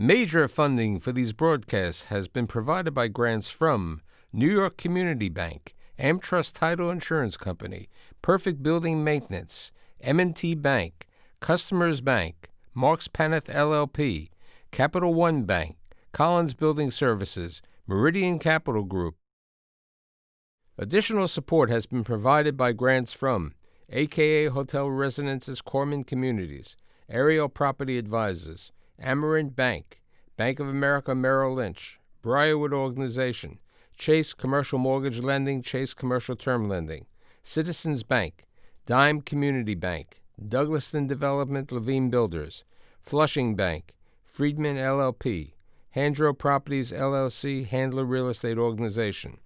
Major funding for these broadcasts has been provided by grants from New York Community Bank, AmTrust Title Insurance Company, Perfect Building Maintenance, M&T Bank, Customers Bank, Marks Paneth LLP, Capital One Bank, Collins Building Services, Meridian Capital Group. Additional support has been provided by grants from AKA Hotel Residences Corman Communities, Ariel Property Advisors, Amerant Bank, Bank of America Merrill Lynch, Briarwood Organization, Chase Commercial Mortgage Lending, Chase Commercial Term Lending, Citizens Bank, Dime Community Bank, Douglaston Development Levine Builders, Flushing Bank, Friedman LLP, Handro Properties LLC, Handler Real Estate Organization,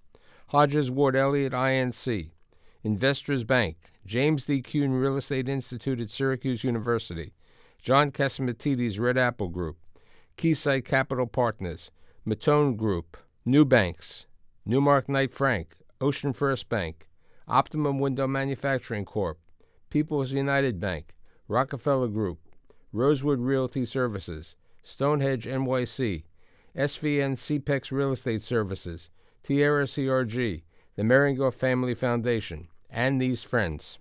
Hodges Ward Elliott INC, Investors Bank, James D. Kuhn Real Estate Institute at Syracuse University, John Casamatides Red Apple Group, Keysight Capital Partners, Matone Group, New Banks, Newmark Knight Frank, Ocean First Bank, Optimum Window Manufacturing Corp., People's United Bank, Rockefeller Group, Rosewood Realty Services, Stonehenge NYC, SVN CPEX Real Estate Services, Tierra CRG, the Meringer Family Foundation, and these friends.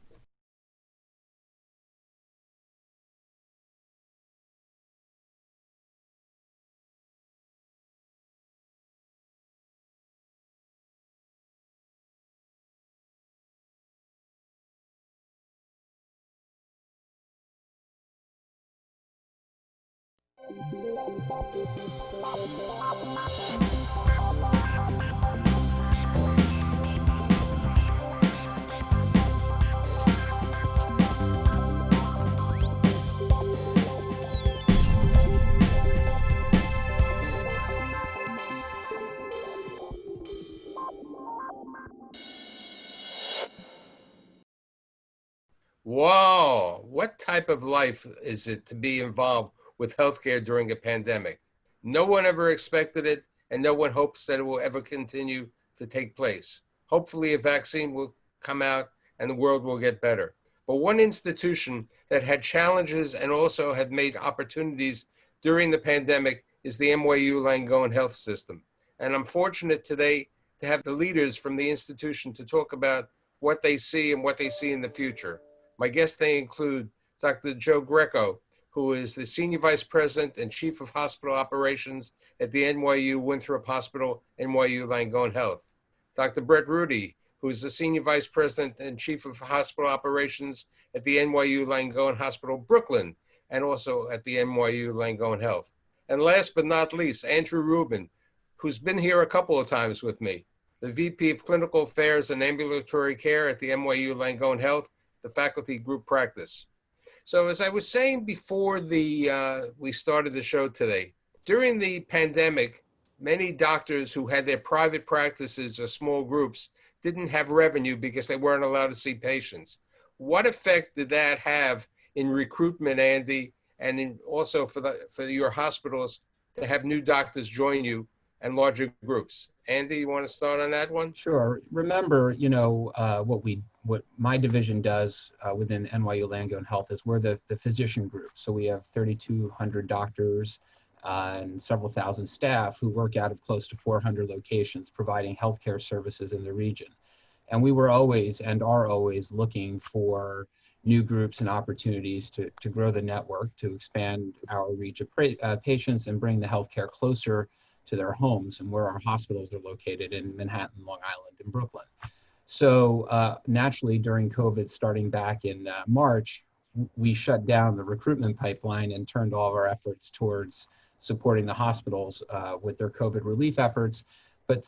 Whoa, what type of life is it to be involved with healthcare during a pandemic? No one ever expected it, and no one hopes that it will ever continue to take place. Hopefully, a vaccine will come out and the world will get better. But one institution that had challenges and also had made opportunities during the pandemic is the NYU Langone Health System. And I'm fortunate today to have the leaders from the institution to talk about what they see and what they see in the future. My guests, they include Dr. Joe Greco, who is the Senior Vice President and Chief of Hospital Operations at the NYU Winthrop Hospital, NYU Langone Health. Dr. Brett Rudy, who is the Senior Vice President and Chief of Hospital Operations at the NYU Langone Hospital, Brooklyn, and also at the NYU Langone Health. And last but not least, Andrew Rubin, who's been here a couple of times with me, the VP of Clinical Affairs and Ambulatory Care at the NYU Langone Health, the faculty group practice. So as I was saying before we started the show today, during the pandemic, many doctors who had their private practices or small groups didn't have revenue because they weren't allowed to see patients. What effect did that have in recruitment, Andy, and also for your hospitals to have new doctors join you and larger groups? Andy, you want to start on that one? Sure. Remember, what my division does within NYU Langone Health is we're the physician group. So we have 3,200 doctors and several thousand staff who work out of close to 400 locations providing healthcare services in the region. And we were always and are always looking for new groups and opportunities to grow the network, to expand our reach of patients and bring the healthcare closer to their homes and where our hospitals are located in Manhattan, Long Island, and Brooklyn. So naturally, during COVID, starting back in March, we shut down the recruitment pipeline and turned all of our efforts towards supporting the hospitals with their COVID relief efforts. But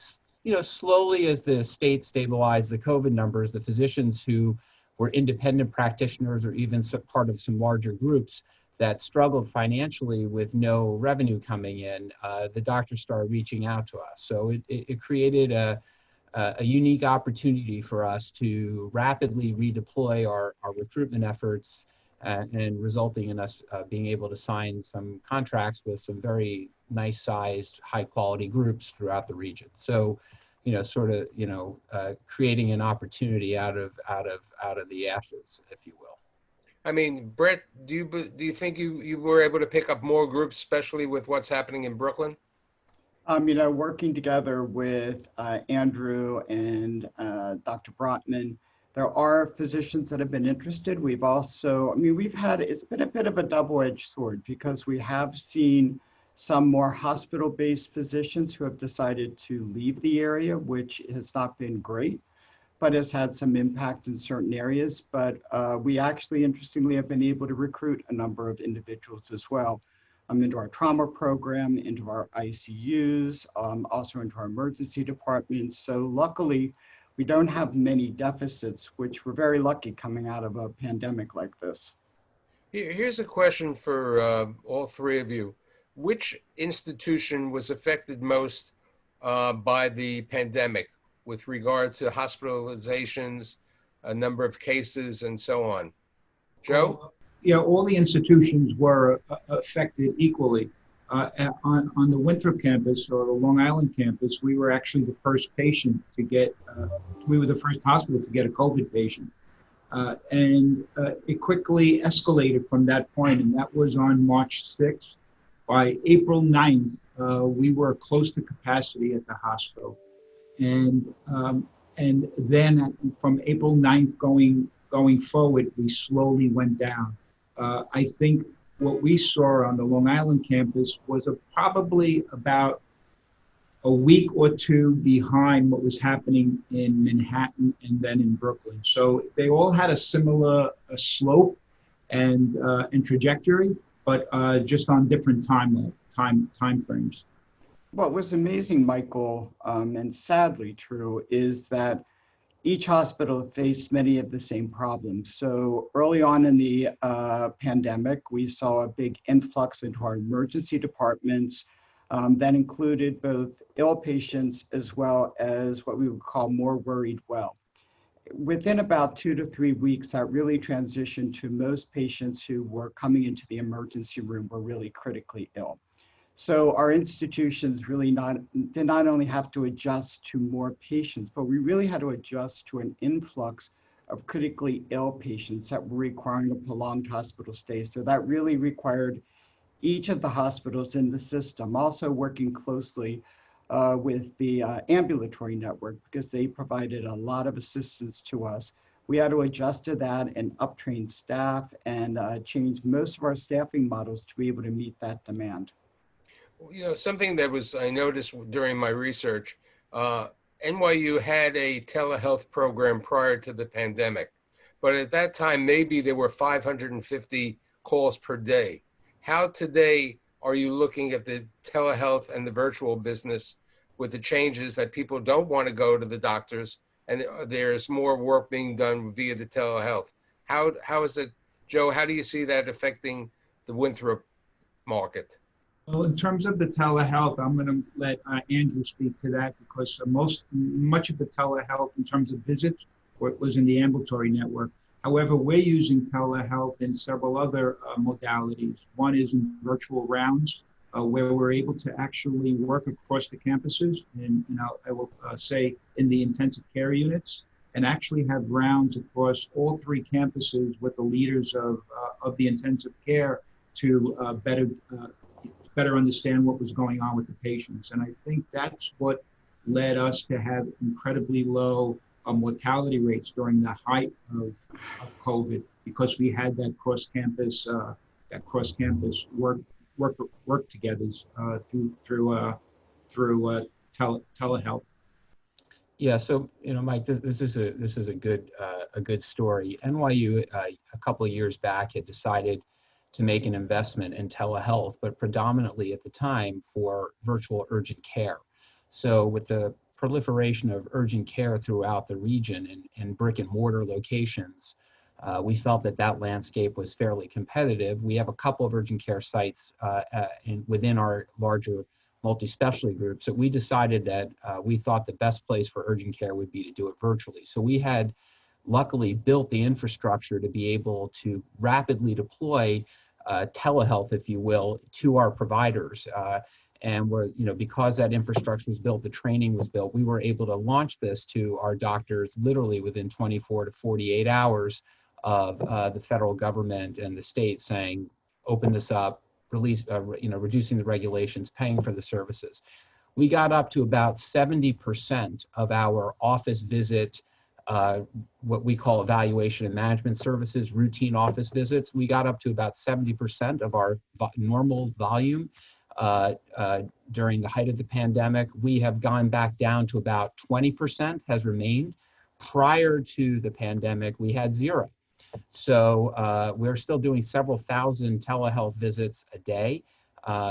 slowly, as the state stabilized the COVID numbers, the physicians who were independent practitioners or even part of some larger groups that struggled financially with no revenue coming in, the doctors started reaching out to us. So it created a unique opportunity for us to rapidly redeploy our recruitment efforts and resulting in us being able to sign some contracts with some very nice sized, high quality groups throughout the region. So, creating an opportunity out of the ashes, if you will. I mean, Brett, do you think you were able to pick up more groups, especially with what's happening in Brooklyn? Working together with Andrew and Dr. Brotman, there are physicians that have been interested. We've also, it's been a bit of a double-edged sword because we have seen some more hospital-based physicians who have decided to leave the area, which has not been great, but has had some impact in certain areas. But we actually, interestingly, have been able to recruit a number of individuals as well into our trauma program, into our ICUs, also into our emergency departments. So luckily, we don't have many deficits, which we're very lucky coming out of a pandemic like this. Here's a question for all three of you. Which institution was affected most by the pandemic with regard to hospitalizations, a number of cases, and so on? Joe? Yeah, all the institutions were affected equally. On the Winthrop campus or the Long Island campus, we were actually the first patient to get, we were the first hospital to get a COVID patient. And it quickly escalated from that point, and that was on March 6th. By April 9th, we were close to capacity at the hospital. And then from April 9th going forward, we slowly went down. I think what we saw on the Long Island campus was probably about a week or two behind what was happening in Manhattan and then in Brooklyn. So they all had a similar slope and trajectory, but just on different time frames. What was amazing, Michael, and sadly true, is that each hospital faced many of the same problems. So early on in the pandemic, we saw a big influx into our emergency departments that included both ill patients as well as what we would call more worried well. Within about 2 to 3 weeks, that really transitioned to most patients who were coming into the emergency room were really critically ill. So our institutions really did not only have to adjust to more patients, but we really had to adjust to an influx of critically ill patients that were requiring a prolonged hospital stay. So that really required each of the hospitals in the system also working closely with the ambulatory network because they provided a lot of assistance to us. We had to adjust to that and uptrain staff and change most of our staffing models to be able to meet that demand. Something that I noticed during my research, NYU had a telehealth program prior to the pandemic, but at that time, maybe there were 550 calls per day. How today are you looking at the telehealth and the virtual business with the changes that people don't want to go to the doctors and there's more work being done via the telehealth? How is it, Joe, how do you see that affecting the Winthrop market? Well, in terms of the telehealth, I'm going to let Andrew speak to that because much of the telehealth in terms of visits was in the ambulatory network. However, we're using telehealth in several other modalities. One is in virtual rounds, where we're able to actually work across the campuses, and I will say in the intensive care units, and actually have rounds across all 3 campuses with the leaders of the intensive care to better understand what was going on with the patients. And I think that's what led us to have incredibly low mortality rates during the height of COVID, because we had that cross-campus work together through telehealth. Yeah, so Mike, this is a good story. NYU a couple of years back had decided to make an investment in telehealth, but predominantly at the time for virtual urgent care. So with the proliferation of urgent care throughout the region and brick and mortar locations, we felt that landscape was fairly competitive. We have a couple of urgent care sites within our larger multi-specialty groups that we decided that we thought the best place for urgent care would be to do it virtually. So we had luckily built the infrastructure to be able to rapidly deploy telehealth, if you will, to our providers. And because that infrastructure was built, the training was built, we were able to launch this to our doctors literally within 24 to 48 hours of the federal government and the state saying, open this up, release, reducing the regulations, paying for the services. We got up to about 70% of our office visit, what we call evaluation and management services, routine office visits. We got up to about 70% of our normal volume during the height of the pandemic. We have gone back down to about 20% has remained. Prior to the pandemic, we had 0. So we're still doing several thousand telehealth visits a day.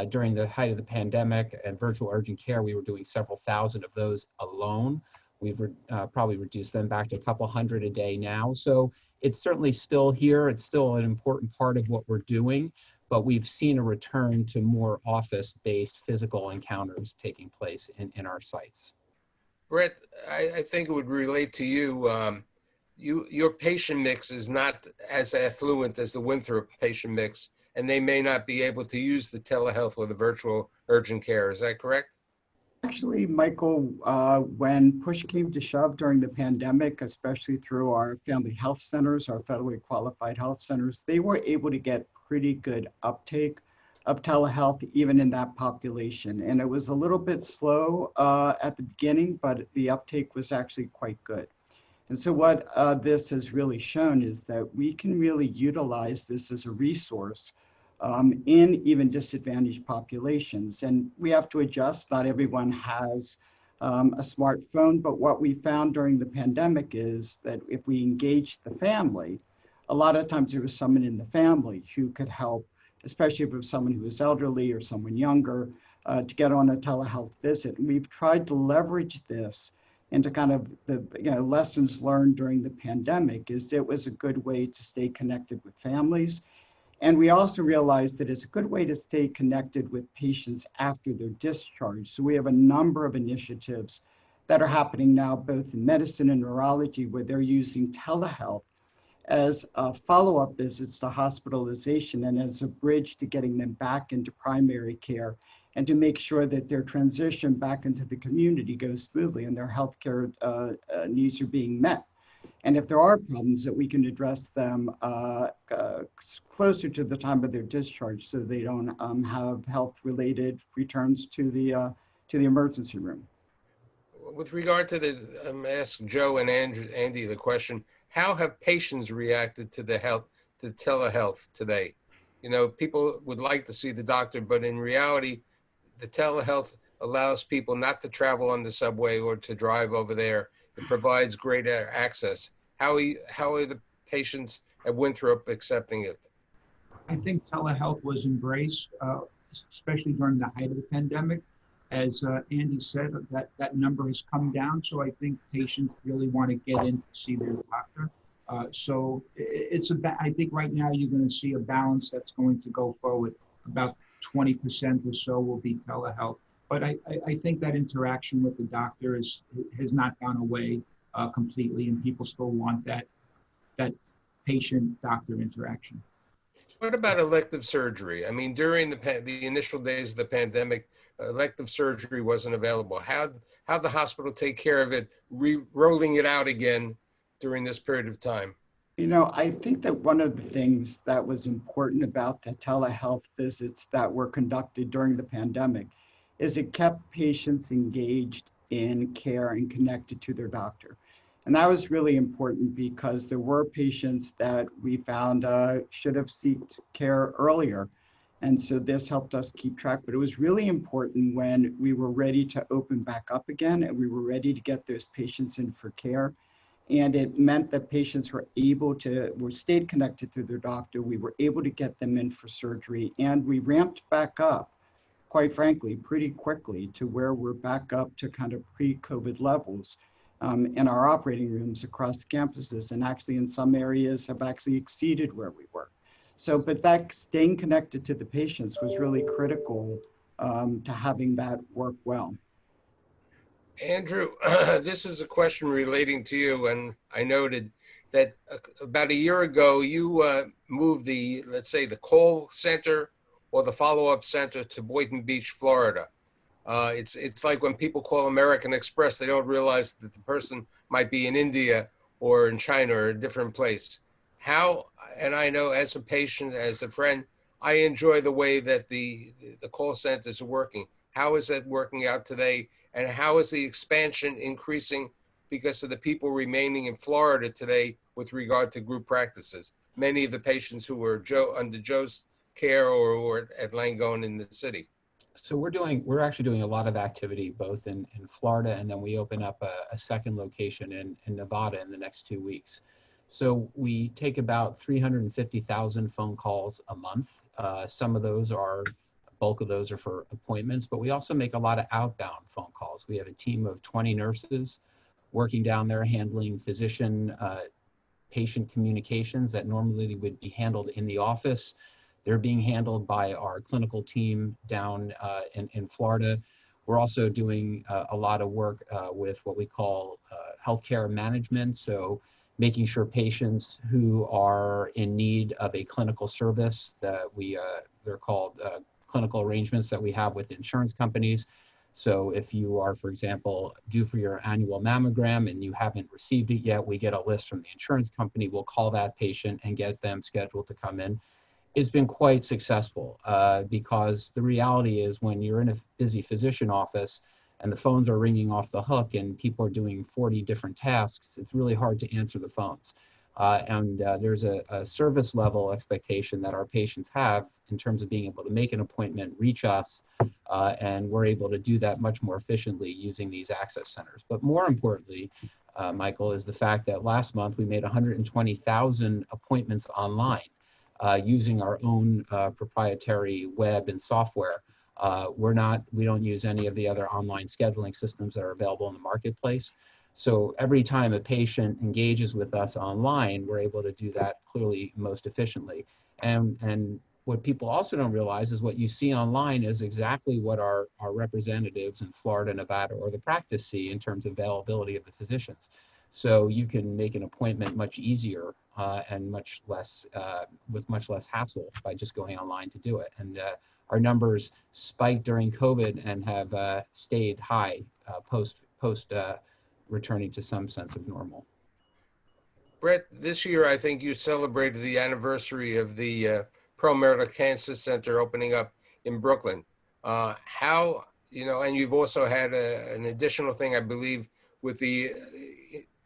During the height of the pandemic and virtual urgent care, we were doing several thousand of those alone. We've probably reduced them back to a couple hundred a day now. So it's certainly still here. It's still an important part of what we're doing, but we've seen a return to more office-based physical encounters taking place in our sites. Brett, I think it would relate to you. Your patient mix is not as affluent as the Winthrop patient mix, and they may not be able to use the telehealth or the virtual urgent care. Is that correct? Actually, Michael, when push came to shove during the pandemic, especially through our family health centers, our federally qualified health centers, they were able to get pretty good uptake of telehealth, even in that population. And it was a little bit slow at the beginning, but the uptake was actually quite good. And so what this has really shown is that we can really utilize this as a resource in even disadvantaged populations. And we have to adjust. Not everyone has a smartphone, but what we found during the pandemic is that if we engaged the family, a lot of times there was someone in the family who could help, especially if it was someone who was elderly or someone younger, to get on a telehealth visit. And we've tried to leverage this into kind of the lessons learned during the pandemic. Is it was a good way to stay connected with families. And we also realized that it's a good way to stay connected with patients after their discharge. So we have a number of initiatives that are happening now, both in medicine and neurology, where they're using telehealth as follow-up visits to hospitalization and as a bridge to getting them back into primary care and to make sure that their transition back into the community goes smoothly and their healthcare needs are being met. And if there are problems, that we can address them closer to the time of their discharge so they don't have health-related returns to the emergency room. With regard to the, ask Joe and Andy the question, how have patients reacted to telehealth today? You know, people would like to see the doctor, but in reality, the telehealth allows people not to travel on the subway or to drive over there. It provides greater access. How are the patients at Winthrop accepting it? I think telehealth was embraced, especially during the height of the pandemic. As Andy said, that number has come down. So I think patients really want to get in to see their doctor. So it's I think right now you're going to see a balance that's going to go forward. About 20% or so will be telehealth. But I think that interaction with the doctor has not gone away completely, and people still want that patient-doctor interaction. What about elective surgery? I mean, during the initial days of the pandemic, elective surgery wasn't available. How'd the hospital take care of it, rolling it out again during this period of time? You know, I think that one of the things that was important about the telehealth visits that were conducted during the pandemic is it kept patients engaged in care and connected to their doctor. And that was really important because there were patients that we found should have sought care earlier. And so this helped us keep track. But it was really important when we were ready to open back up again and we were ready to get those patients in for care. And it meant that patients were stayed connected to their doctor. We were able to get them in for surgery, and we ramped back up, quite frankly, pretty quickly to where we're back up to kind of pre-COVID levels in our operating rooms across campuses, and actually in some areas have actually exceeded where we were. So, but that staying connected to the patients was really critical to having that work well. Andrew, this is a question relating to you, and I noted that about a year ago, you moved let's say the call center or the follow-up center to Boynton Beach, Florida. It's like when people call American Express, they don't realize that the person might be in India or in China or a different place. how, and I know as a patient, as a friend, I enjoy the way that the call centers are working. How is that working out today? And how is the expansion increasing because of the people remaining in Florida today with regard to group practices? Many of the patients who were under Joe's care or at Langone in the city. So we're actually doing a lot of activity both in Florida, and then we open up a second location in Nevada in the next 2 weeks. So we take about 350,000 phone calls a month. Some of those bulk of those are for appointments, but we also make a lot of outbound phone calls. We have a team of 20 nurses working down there handling physician patient communications that normally would be handled in the office. They're being handled by our clinical team down in Florida. We're also doing a lot of work with what we call healthcare management. So making sure patients who are in need of a clinical service that they're called clinical arrangements that we have with insurance companies. So if you are, for example, due for your annual mammogram and you haven't received it yet, we get a list from the insurance company. We'll call that patient and get them scheduled to come in. It's been quite successful because the reality is when you're in a busy physician office and the phones are ringing off the hook and people are doing 40 different tasks, it's really hard to answer the phones. There's a service level expectation that our patients have in terms of being able to make an appointment, reach us, and we're able to do that much more efficiently using these access centers. But more importantly, Michael, is the fact that last month we made 120,000 appointments online using our own proprietary web and software. We don't use any of the other online scheduling systems that are available in the marketplace. So every time a patient engages with us online, we're able to do that clearly most efficiently. And what people also don't realize is what you see online is exactly what our representatives in Florida, Nevada, or the practice see in terms of availability of the physicians. So you can make an appointment much easier and much less with much less hassle by just going online to do it. And our numbers spiked during COVID and have stayed high post returning to some sense of normal. Brett, this year I think you celebrated the anniversary of the Perlmutter Cancer Center opening up in Brooklyn. How, and you've also had an additional thing, I believe, with the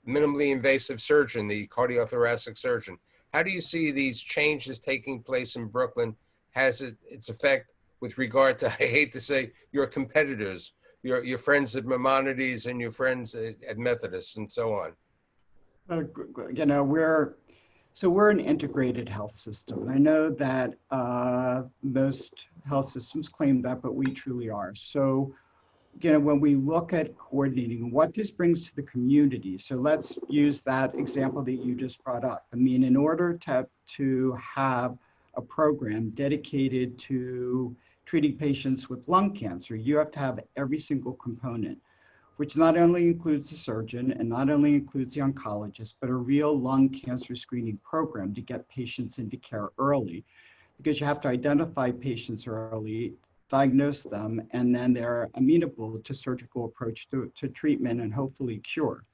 minimally invasive surgeon, the cardiothoracic surgeon. How do you see these changes taking place in Brooklyn? Has its effect with regard to, I hate to say, your competitors, your friends at Maimonides and your friends at Methodist and so on? We're an integrated health system. I know that most health systems claim that, but we truly are. So, when we look at coordinating what this brings to the community, so let's use that example that you just brought up. I mean, in order to have a program dedicated to treating patients with lung cancer, you have to have every single component, which not only includes the surgeon and not only includes the oncologist, but a real lung cancer screening program to get patients into care early, because you have to identify patients early, diagnose them, and then they're amenable to surgical approach to treatment and hopefully cure.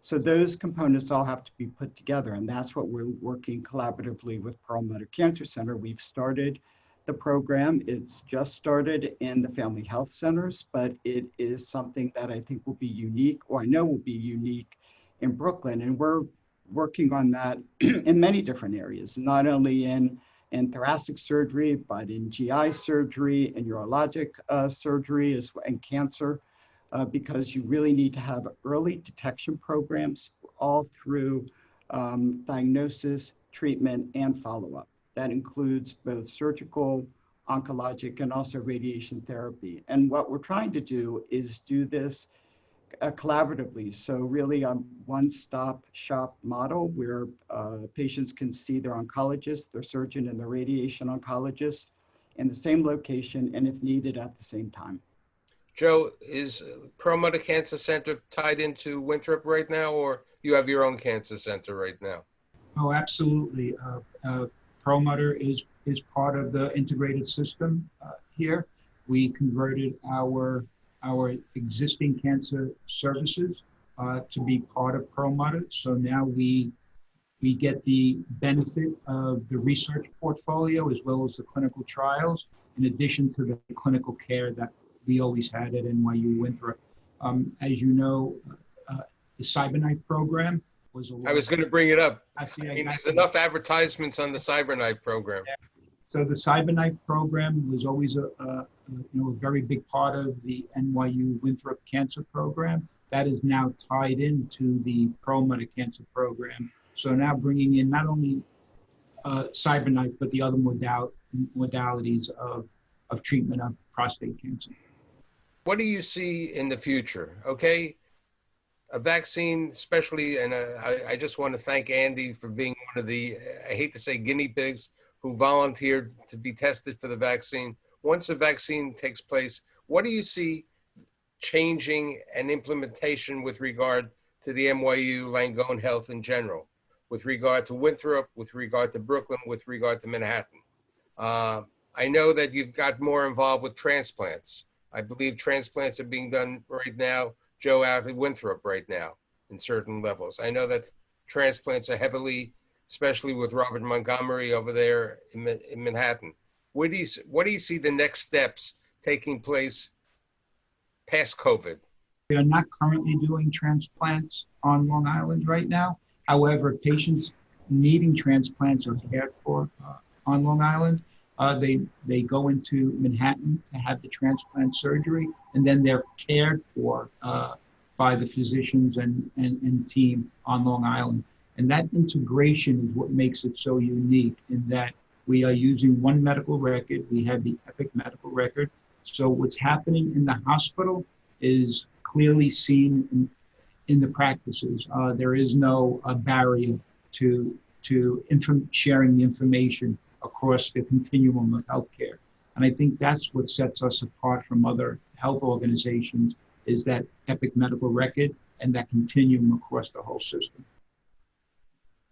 So those components all have to be put together, and that's what we're working collaboratively with Perlmutter Cancer Center. We've started the program. It's just started in the family health centers, but it is something that I think will be unique, or I know will be unique in Brooklyn. And we're working on that in many different areas, not only in thoracic surgery, but in GI surgery and urologic surgery and cancer, because you really need to have early detection programs all through diagnosis, treatment, and follow-up. That includes both surgical, oncologic, and also radiation therapy. And what we're trying to do is do this collaboratively. So really a one-stop shop model where patients can see their oncologist, their surgeon, and their radiation oncologist in the same location and if needed at the same time. Joe, is Perlmutter Cancer Center tied into Winthrop right now, or you have your own cancer center right now? Oh, absolutely. Perlmutter is part of the integrated system here. We converted our existing cancer services to be part of Perlmutter. So now we We get the benefit of the research portfolio as well as the clinical trials, in addition to the clinical care that we always had at NYU Winthrop. As you know, the CyberKnife program was a I was going to bring it up. I see. I mean, there's enough advertisements on the CyberKnife program. So the CyberKnife program was always a very big part of the NYU Winthrop Cancer Program. That is now tied into the Perlmutter Cancer Program. So now bringing in not only CyberKnife, but the other modalities of treatment of prostate cancer. What do you see in the future? Okay, a vaccine, especially, and I just want to thank Andy for being one of the, I hate to say guinea pigs, who volunteered to be tested for the vaccine. Once a vaccine takes place, what do you see changing and implementation with regard to the NYU Langone Health in general, with regard to Winthrop, with regard to Brooklyn, with regard to Manhattan? I know that you've got more involved with transplants. I believe transplants are being done right now, Joe, out at Winthrop right now in certain levels. I know that transplants are heavily, especially with Robert Montgomery over there in Manhattan. What do you see the next steps taking place past COVID? We are not currently doing transplants on Long Island right now. However, patients needing transplants are cared for on Long Island. They go into Manhattan to have the transplant surgery, and then they're cared for by the physicians and team on Long Island. And that integration is what makes it so unique, in that we are using one medical record. We have the Epic medical record. So what's happening in the hospital is clearly seen in the practices. There is no barrier to sharing the information across the continuum of healthcare. And I think that's what sets us apart from other health organizations, is that Epic medical record and that continuum across the whole system.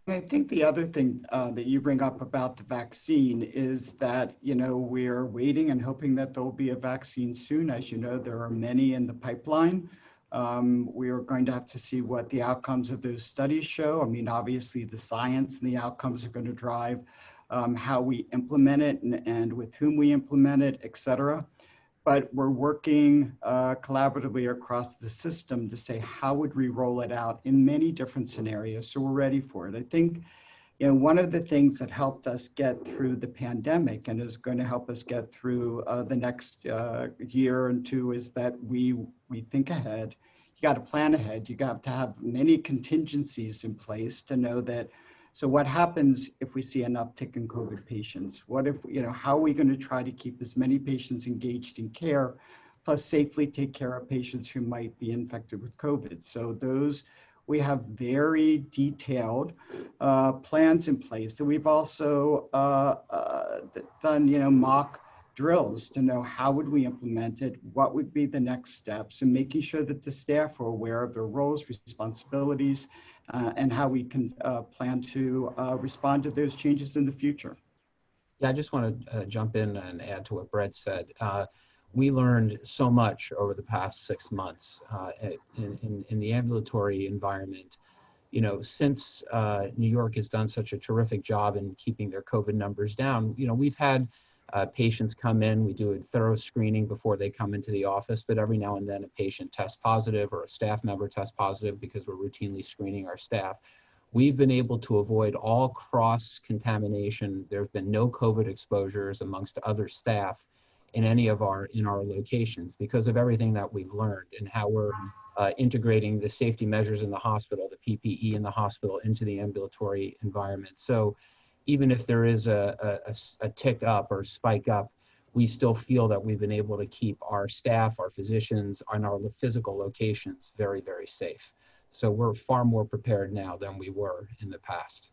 I think the other thing that you bring up about the vaccine is that, we're waiting and hoping that there'll be a vaccine soon. As you know, there are many in the pipeline. We are going to have to see what the outcomes of those studies show. I mean, obviously the science and the outcomes are going to drive how we implement it and with whom we implement it, et cetera. But we're working collaboratively across the system to say, how would we roll it out in many different scenarios so we're ready for it? I think, one of the things that helped us get through the pandemic and is going to help us get through the next year and two is that we think ahead. You got to plan ahead. You got to have many contingencies in place to know that. So what happens if we see an uptick in COVID patients? What if, how are we going to try to keep as many patients engaged in care, plus safely take care of patients who might be infected with COVID? So we have very detailed plans in place. So we've also done, mock drills to know how would we implement it, what would be the next steps, and making sure that the staff are aware of their roles, responsibilities, and how we can plan to respond to those changes in the future. Yeah, I just want to jump in and add to what Brett said. We learned so much over the past 6 months in the ambulatory environment. Since New York has done such a terrific job in keeping their COVID numbers down, we've had patients come in, we do a thorough screening before they come into the office, but every now and then a patient tests positive or a staff member tests positive because we're routinely screening our staff. We've been able to avoid all cross-contamination. There have been no COVID exposures amongst other staff in any of our locations because of everything that we've learned and how we're integrating the safety measures in the hospital, the PPE in the hospital into the ambulatory environment. So even if there is a tick up or spike up, we still feel that we've been able to keep our staff, our physicians, and our physical locations very, very safe. So we're far more prepared now than we were in the past.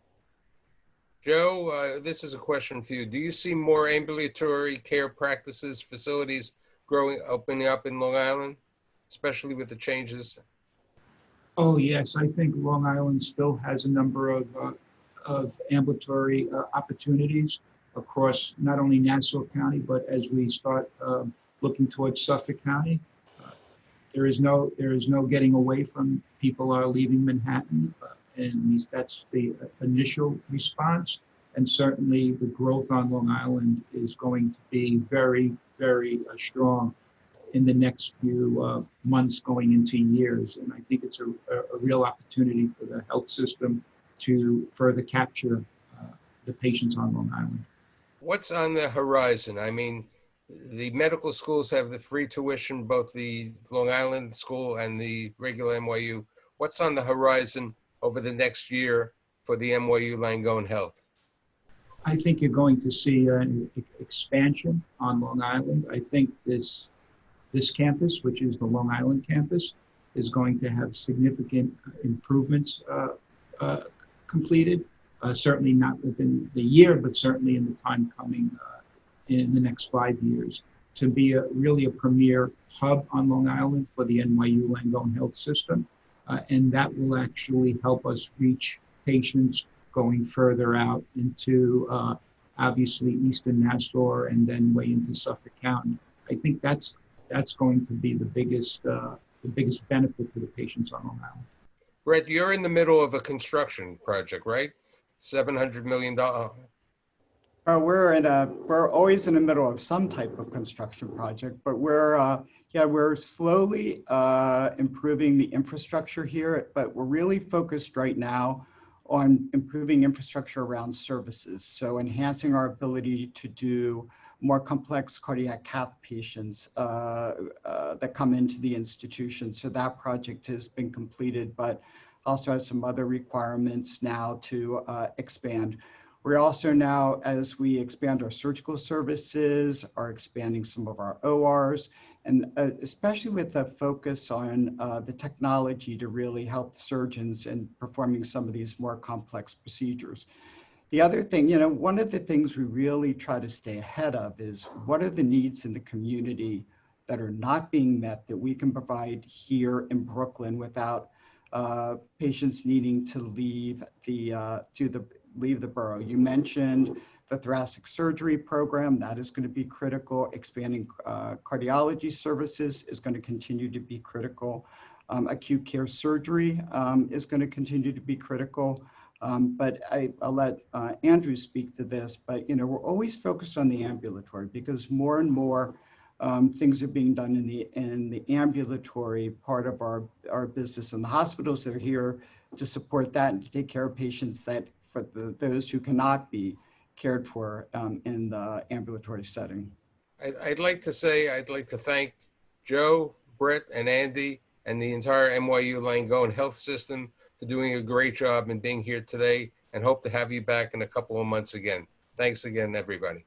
Joe, this is a question for you. Do you see more ambulatory care practices, facilities opening up in Long Island, especially with the changes? Oh, yes. I think Long Island still has a number of ambulatory opportunities across not only Nassau County, but as we start looking towards Suffolk County. There is no getting away from people are leaving Manhattan. and that's the initial response. And certainly the growth on Long Island is going to be very, very strong in the next few months going into years. And I think it's a real opportunity for the health system to further capture the patients on Long Island. What's on the horizon? I mean, the medical schools have the free tuition, both the Long Island school and the regular NYU. What's on the horizon over the next year for the NYU Langone Health? I think you're going to see an expansion on Long Island. I think this campus, which is the Long Island campus, is going to have significant improvements completed. Certainly not within the year, but certainly in the time coming in the next 5 years, to be really a premier hub on Long Island for the NYU Langone Health System. And that will actually help us reach patients going further out into obviously Eastern Nassau and then way into Suffolk County. I think that's going to be the biggest benefit to the patients on Long Island. Brett, you're in the middle of a construction project, right? $700 million. We're always in the middle of some type of construction project, but we're slowly improving the infrastructure here, but we're really focused right now on improving infrastructure around services. So enhancing our ability to do more complex cardiac cath patients that come into the institution. So that project has been completed, but also has some other requirements now to expand. We're also now, as we expand our surgical services, are expanding some of our ORs, and especially with the focus on the technology to really help the surgeons in performing some of these more complex procedures. The other thing, one of the things we really try to stay ahead of is what are the needs in the community that are not being met that we can provide here in Brooklyn without patients needing to leave the borough. You mentioned the thoracic surgery program. That is going to be critical. Expanding cardiology services is going to continue to be critical. Acute care surgery is going to continue to be critical. But I'll let Andrew speak to this, but we're always focused on the ambulatory because more and more things are being done in the ambulatory part of our business, and the hospitals are here to support that and to take care of patients for those who cannot be cared for in the ambulatory setting. I'd like to thank Joe, Brett, and Andy, and the entire NYU Langone Health System for doing a great job and being here today, and hope to have you back in a couple of months again. Thanks again, everybody.